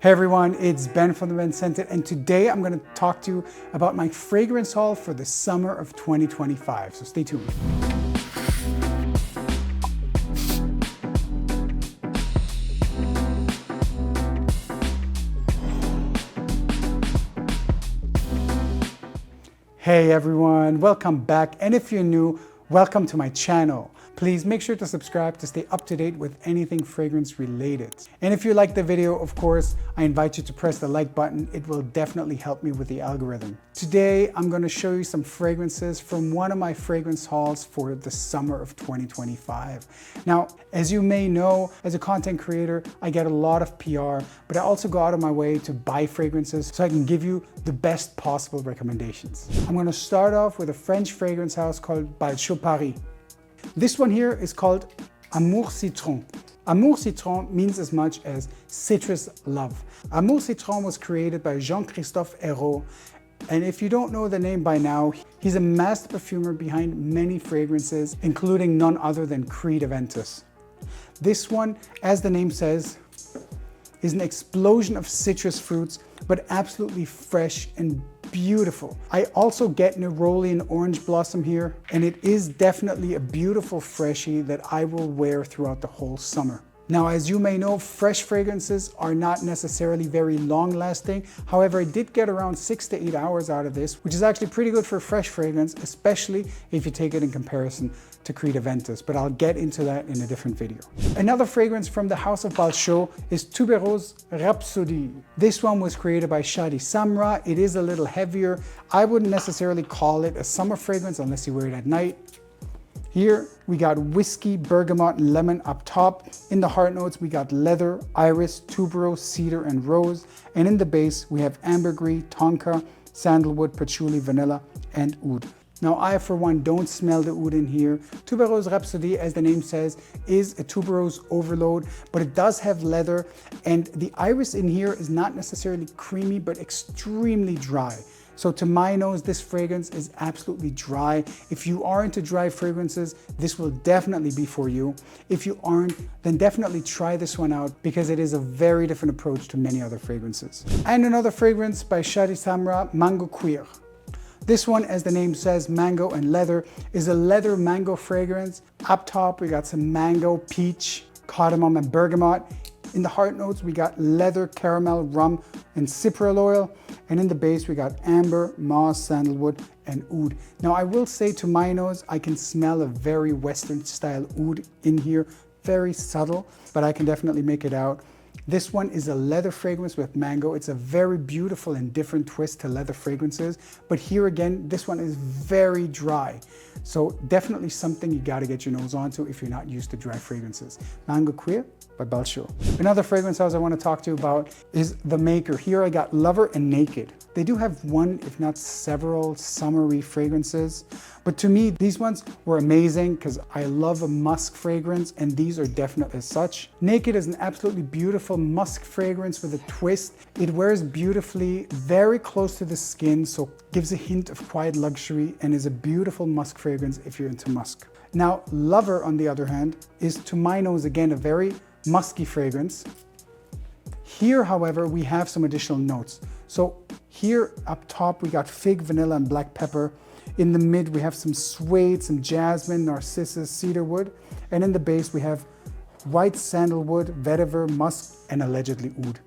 Hey everyone, it's Ben from the Ben Scented, and today I'm going to talk to you about my fragrance haul for the summer of 2025. So stay tuned. Hey everyone, welcome back. And if you're new, welcome to my channel. Please make sure to subscribe to stay up to date with anything fragrance related. And if you like the video, of course, I invite you to press the like button. It will definitely help me with the algorithm. Today, I'm going to show you some fragrances from one of my fragrance hauls for the summer of 2025. Now, as you may know, as a content creator, I get a lot of PR, but I also go out of my way to buy fragrances so I can give you the best possible recommendations. I'm going to start off with a French fragrance house called Balchot Paris. This one here is called Amour Citron. Amour Citron means as much as citrus love. Amour Citron was created by Jean-Christophe Hérault. And if you don't know the name by now, he's a master perfumer behind many fragrances, including none other than Creed Aventus. This one, as the name says, is an explosion of citrus fruits, but absolutely fresh and beautiful. I also get neroli and orange blossom here, and it is definitely a beautiful freshie that I will wear throughout the whole summer. Now, as you may know, fresh fragrances are not necessarily very long lasting. However, I did get around 6 to 8 hours out of this, which is actually pretty good for a fresh fragrance, especially if you take it in comparison to Creed Aventus, but I'll get into that in a different video. Another fragrance from the House of Balchot is Tuberose Rhapsody. This one was created by Shadi Samra. It is a little heavier. I wouldn't necessarily call it a summer fragrance unless you wear it at night. Here we got whiskey, bergamot, and lemon up top. In the heart notes, we got leather, iris, tuberose, cedar, and rose. And in the base, we have ambergris, tonka, sandalwood, patchouli, vanilla, and oud. Now, I, for one, don't smell the oud in here. Tuberose Rhapsody, as the name says, is a tuberose overload, but it does have leather. And the iris in here is not necessarily creamy, but extremely dry. So to my nose, this fragrance is absolutely dry. If you are into dry fragrances, this will definitely be for you. If you aren't, then definitely try this one out because it is a very different approach to many other fragrances. And another fragrance by Shadi Samra, Mango Cuir. This one, as the name says, mango and leather, is a leather mango fragrance. Up top, we got some mango, peach, cardamom, and bergamot. In the heart notes, we got leather, caramel, rum, and cypriol oil. And in the base, we got amber, moss, sandalwood, and oud. Now, I will say to my nose, I can smell a very Western style oud in here, very subtle, but I can definitely make it out. This one is a leather fragrance with mango. It's a very beautiful and different twist to leather fragrances. But here again, this one is very dry. So definitely something you gotta get your nose onto if you're not used to dry fragrances. Mango Cuir by Balchot. Another fragrance house I want to talk to you about is The Maker. Here I got Lover and Naked. They do have one, if not several, summery fragrances. But to me, these ones were amazing because I love a musk fragrance, and these are definitely as such. Naked is an absolutely beautiful musk fragrance with a twist. It wears beautifully, very close to the skin, so gives a hint of quiet luxury and is a beautiful musk fragrance if you're into musk. Now, Lover, on the other hand, is to my nose, again, a very musky fragrance. Here, however, we have some additional notes. So here up top, we got fig, vanilla, and black pepper. In the mid, we have some suede, some jasmine, narcissus, cedarwood. And in the base, we have white sandalwood, vetiver, musk, and allegedly oud.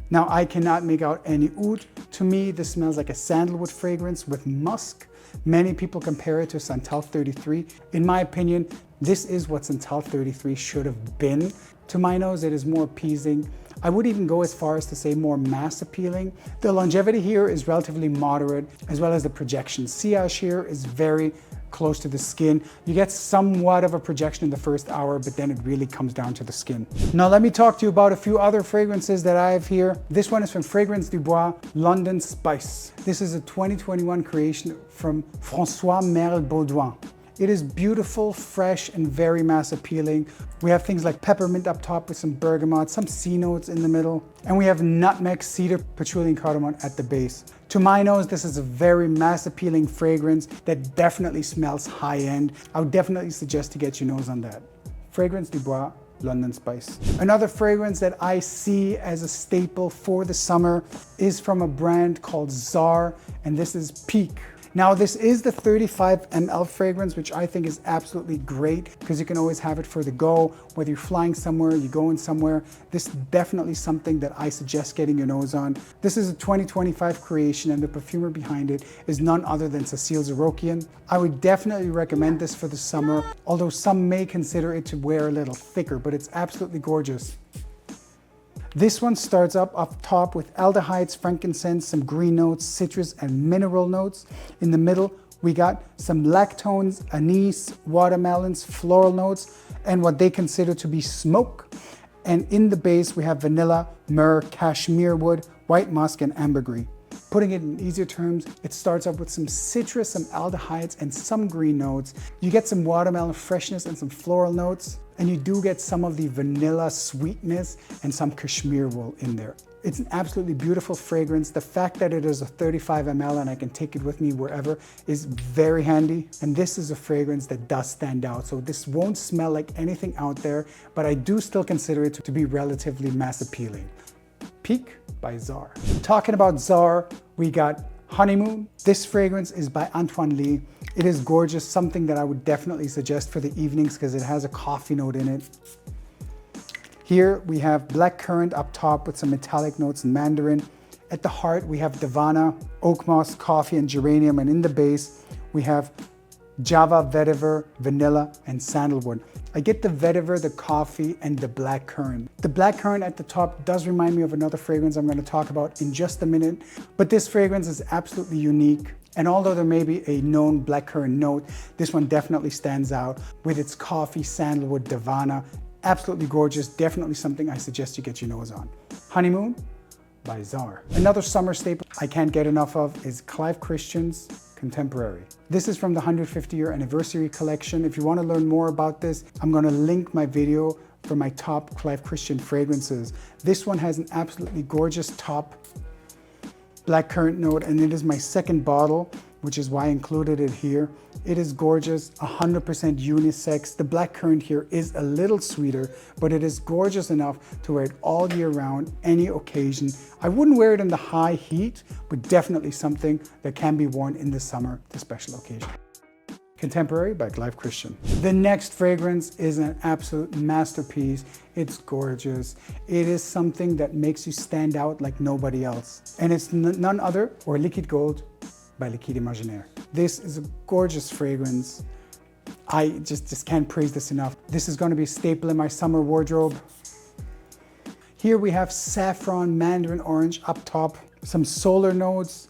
Now, I cannot make out any oud. To me, this smells like a sandalwood fragrance with musk. Many people compare it to Santal 33. In my opinion, this is what Santal 33 should have been. To my nose, it is more appeasing. I would even go as far as to say more mass appealing. The longevity here is relatively moderate, as well as the projection. Sillage here is very close to the skin. You get somewhat of a projection in the first hour, but then it really comes down to the skin. Now let me talk to you about a few other fragrances that I have here. This one is from Fragrance du Bois, London Spice. This is a 2021 creation from François Merle Baudouin. It is beautiful, fresh, and very mass appealing. We have things like peppermint up top with some bergamot, some C notes in the middle, and we have nutmeg, cedar, patchouli, and cardamom at the base. To my nose, this is a very mass appealing fragrance that definitely smells high end. I would definitely suggest to get your nose on that. Fragrance du Bois, London Spice. Another fragrance that I see as a staple for the summer is from a brand called Zar, and this is Peak. Now this is the 35 ml fragrance, which I think is absolutely great because you can always have it for the go, whether you're flying somewhere, you're going somewhere. This is definitely something that I suggest getting your nose on. This is a 2025 creation and the perfumer behind it is none other than Cecile Zarokian. I would definitely recommend this for the summer, although some may consider it to wear a little thicker, but it's absolutely gorgeous. This one starts up top with aldehydes, frankincense, some green notes, citrus, and mineral notes. In the middle, we got some lactones, anise, watermelons, floral notes, and what they consider to be smoke. And in the base, we have vanilla, myrrh, cashmere wood, white musk, and ambergris. Putting it in easier terms, it starts up with some citrus, some aldehydes, and some green notes. You get some watermelon freshness and some floral notes, and you do get some of the vanilla sweetness and some cashmere wool in there. It's an absolutely beautiful fragrance. The fact that it is a 35 ml and I can take it with me wherever is very handy. And this is a fragrance that does stand out. So this won't smell like anything out there, but I do still consider it to be relatively mass appealing. Peak by Zar. Talking about Zar, we got Honeymoon. This fragrance is by Antoine Lie. It is gorgeous, something that I would definitely suggest for the evenings because it has a coffee note in it. Here we have blackcurrant up top with some metallic notes and mandarin. At the heart we have Davana, oak moss, coffee, and geranium, and in the base we have Java, vetiver, vanilla, and sandalwood. I get the vetiver, the coffee, and the blackcurrant. The blackcurrant at the top does remind me of another fragrance I'm going to talk about in just a minute, but this fragrance is absolutely unique. And although there may be a known blackcurrant note, this one definitely stands out with its coffee, sandalwood, Davana. Absolutely gorgeous, definitely something I suggest you get your nose on. Honeymoon by Zar. Another summer staple I can't get enough of is Clive Christian's Contemporary. This is from the 150-year anniversary collection. If you want to learn more about this, I'm going to link my video for my top Clive Christian fragrances. This one has an absolutely gorgeous top blackcurrant note, and it is my second bottle, which is why I included it here. It is gorgeous, 100% unisex. The blackcurrant here is a little sweeter, but it is gorgeous enough to wear it all year round, any occasion. I wouldn't wear it in the high heat, but definitely something that can be worn in the summer, the special occasion. Contemporary by Clive Christian. The next fragrance is an absolute masterpiece. It's gorgeous. It is something that makes you stand out like nobody else. And it's none other or Liquid Gold by Liquide Imaginaire. This is a gorgeous fragrance. I just can't praise this enough. This is going to be a staple in my summer wardrobe. Here we have saffron, mandarin orange up top, some solar notes,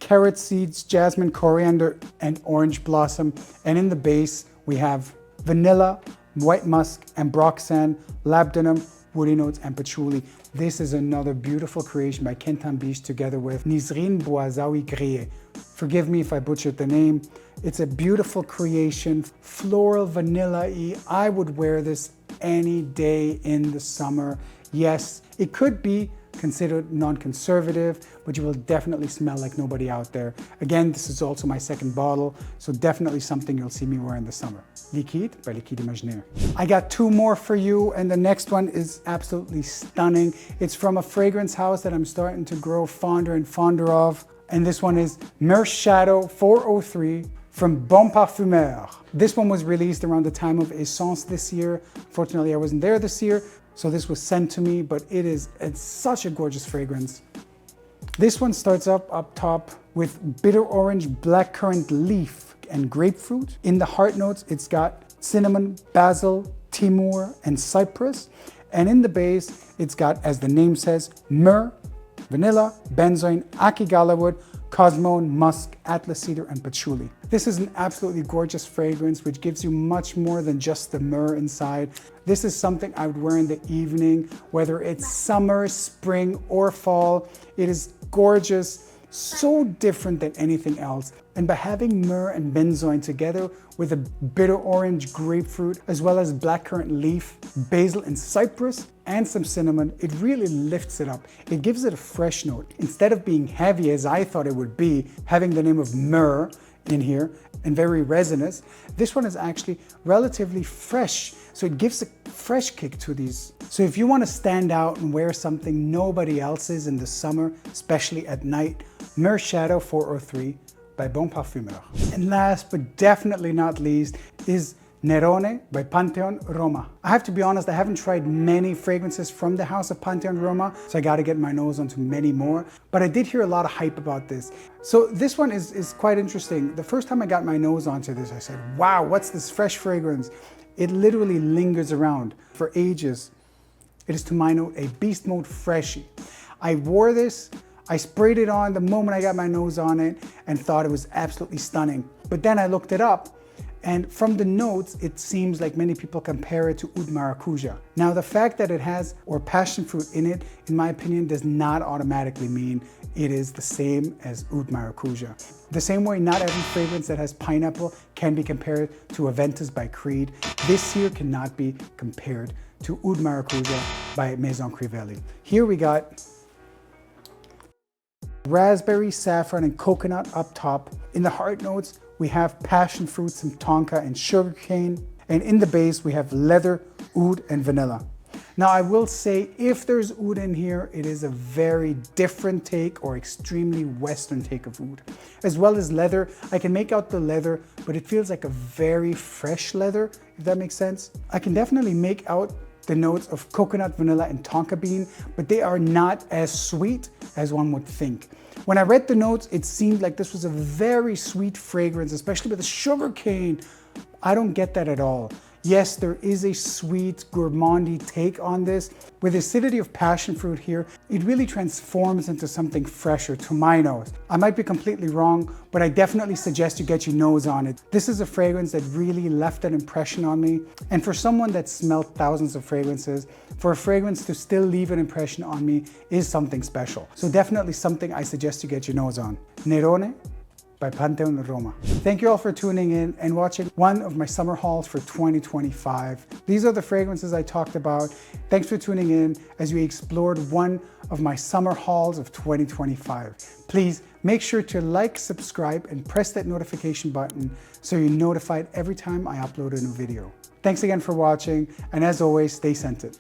carrot seeds, jasmine, coriander, and orange blossom. And in the base, we have vanilla, white musk, ambroxan, labdanum, woody notes, and patchouli. This is another beautiful creation by Kentan Biche together with Nisrine Bouazaoui Grillé. Forgive me if I butchered the name. It's a beautiful creation, floral, vanilla-y. I would wear this any day in the summer. Yes, it could be considered non-conservative, but you will definitely smell like nobody out there. Again, this is also my second bottle, so definitely something you'll see me wear in the summer. Liquide by Liquide Imaginaire. I got two more for you, and the next one is absolutely stunning. It's from a fragrance house that I'm starting to grow fonder and fonder of, and this one is Myrrh Shadow 403 from Bon Parfumeur. This one was released around the time of Essence this year. Fortunately, I wasn't there this year, so this was sent to me, but it's such a gorgeous fragrance. This one starts up top with bitter orange, blackcurrant leaf, and grapefruit. In the heart notes, it's got cinnamon, basil, timur, and cypress. And in the base, it's got, as the name says, myrrh, vanilla, benzoin, akigala wood, cosmone, musk, atlas cedar, and patchouli. This is an absolutely gorgeous fragrance which gives you much more than just the myrrh inside. This is something I would wear in the evening, whether it's summer, spring, or fall. It is gorgeous, so different than anything else. And by having myrrh and benzoin together with a bitter orange grapefruit, as well as blackcurrant leaf, basil and cypress, and some cinnamon, it really lifts it up. It gives it a fresh note. Instead of being heavy as I thought it would be, having the name of myrrh, in here and very resinous. This one is actually relatively fresh, so it gives a fresh kick to these. So if you want to stand out and wear something nobody else is in the summer, especially at night, Mur Shadow 403 by Bon Parfumeur. And last but definitely not least is Nerone by Pantheon Roma. I have to be honest, I haven't tried many fragrances from the house of Pantheon Roma, so I got to get my nose onto many more, but I did hear a lot of hype about this. So this one is quite interesting. The first time I got my nose onto this, I said, wow, what's this fresh fragrance? It literally lingers around for ages. It is, to my note, a Beast Mode Freshie. I wore this, I sprayed it on the moment I got my nose on it and thought it was absolutely stunning. But then I looked it up, and from the notes, it seems like many people compare it to Oud Maracuja. Now, the fact that it has passion fruit in it, in my opinion, does not automatically mean it is the same as Oud Maracuja. The same way, not every fragrance that has pineapple can be compared to Aventus by Creed. This here cannot be compared to Oud Maracuja by Maison Crivelli. Here we got raspberry, saffron, and coconut up top. In the heart notes, we have passion fruit, some tonka and sugarcane. And in the base, we have leather, oud, and vanilla. Now, I will say, if there's oud in here, it is a very different take or extremely Western take of oud. As well as leather, I can make out the leather, but it feels like a very fresh leather, if that makes sense. I can definitely make out the notes of coconut, vanilla, and tonka bean, but they are not as sweet as one would think. When I read the notes, it seemed like this was a very sweet fragrance, especially with the sugar cane. I don't get that at all. Yes, there is a sweet, gourmandy take on this. With the acidity of passion fruit here, it really transforms into something fresher to my nose. I might be completely wrong, but I definitely suggest you get your nose on it. This is a fragrance that really left an impression on me. And for someone that smelled thousands of fragrances, for a fragrance to still leave an impression on me is something special. So definitely something I suggest you get your nose on. Nerone by Pantheon Roma. Thank you all for tuning in and watching one of my summer hauls for 2025. These are the fragrances I talked about. Thanks for tuning in as we explored one of my summer hauls of 2025. Please make sure to like, subscribe, and press that notification button so you're notified every time I upload a new video. Thanks again for watching, and as always, stay scented.